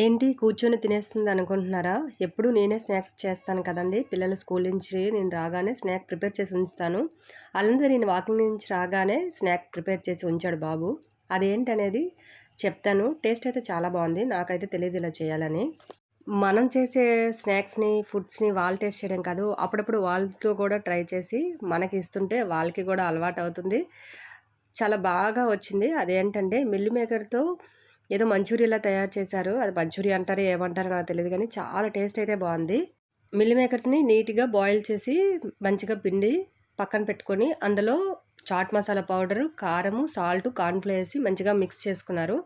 ఏంటి కూర్చొని తినేస్తుంది అనుకుంటున్నారా? ఎప్పుడు నేనే స్నాక్స్ చేస్తాను కదండీ! పిల్లలు స్కూల్ నుంచి నేను రాగానే స్నాక్ ప్రిపేర్ చేసి ఉంచుతాను. అలాంటిది నేను వాకింగ్ నుంచి రాగానే స్నాక్ ప్రిపేర్ చేసి ఉంచాడు బాబు. అదేంటనేది చెప్తాను. టేస్ట్ అయితే చాలా బావుంది. నాకైతే తెలీదు ఇలా చేయాలని. మనం చేసే స్నాక్స్‌ని, ఫుడ్స్‌ని వాళ్ళు టేస్ట్ చేయడం కాదు. అప్పుడప్పుడు వాళ్ళతో కూడా ట్రై చేసి మనకి ఇస్తుంటే వాళ్ళకి కూడా అలవాటవుతుంది. చాలా బాగా వచ్చింది. అదేంటంటే మిల్ మేకర్‌తో ఏదో మంచూరియాలా తయారు చేశారు. అది మంచూరియా అంటారో ఏమంటారో నాకు తెలీదు గానీ చాలా టేస్ట్ అయితే బావుంది. మిల్ మేకర్స్‌ని నీట్‌గా బాయిల్ చేసి మంచిగా పిండి పక్కన పెట్టుకొని అందులో చాట్ మసాలా పౌడరు, కారము, సాల్టు, కార్న్ ఫ్లోర్ ఏసి మంచిగా మిక్స్ చేసుకున్నారు.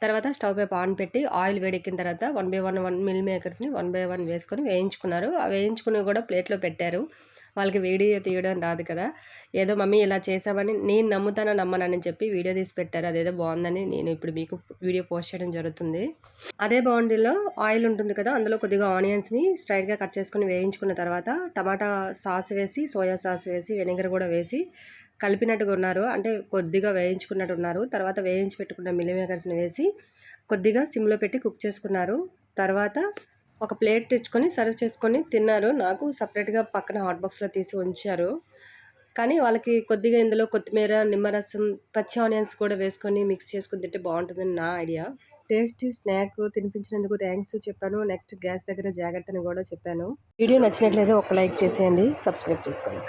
తర్వాత స్టవ్ పై పాన్ పెట్టి ఆయిల్ వేడెక్కిన తర్వాత 1 మిల్ మేకర్స్‌ని 1 వేసుకొని వేయించుకున్నారు. ఆ వేయించుకున్నవి కూడా ప్లేట్‌లో పెట్టారు. వాళ్ళకి వీడియో తీయడం రాదు కదా! ఏదో మమ్మీ ఇలా చేశామని నేను నమ్ముతానో నమ్మనని చెప్పి వీడియో తీసి పెట్టారు. అదేదో బావుందని నేను ఇప్పుడు మీకు వీడియో పోస్ట్ చేయడం జరుగుతుంది. అదే బాండీలో ఆయిల్ ఉంటుంది కదా! అందులో కొద్దిగా ఆనియన్స్‌ని స్ట్రెయిట్‌గా కట్ చేసుకొని వేయించుకున్న తర్వాత టమాటా సాస్ వేసి, సోయా సాస్ వేసి, వెనిగర్ కూడా వేసి కలిపినట్టుగా ఉన్నారు. అంటే కొద్దిగా వేయించుకున్నట్టు ఉన్నారు. తర్వాత వేయించి పెట్టుకున్న మిల్ మేకర్స్‌ని వేసి కొద్దిగా సిమ్‌లో పెట్టి కుక్ చేసుకున్నారు. తర్వాత ఒక ప్లేట్ తెచ్చుకొని సర్వ్ చేసుకొని తిన్నారు. నాకు సెపరేట్‌గా పక్కన హాట్ బాక్స్‌లో తీసి ఉంచారు. కానీ వాళ్ళకి కొద్దిగా ఇందులో కొత్తిమీర, నిమ్మరసం, పచ్చి ఆనియన్స్ కూడా వేసుకొని మిక్స్ చేసుకొని తింటే బావుంటుందని నా ఐడియా. టేస్టీ స్నాక్ తినిపించినందుకు థ్యాంక్స్ చెప్పాను. నెక్స్ట్ గ్యాస్ దగ్గర జాగ్రత్తని కూడా చెప్పాను. వీడియో నచ్చినట్లయితే ఒక లైక్ చేసేయండి. సబ్స్క్రైబ్ చేసుకోండి.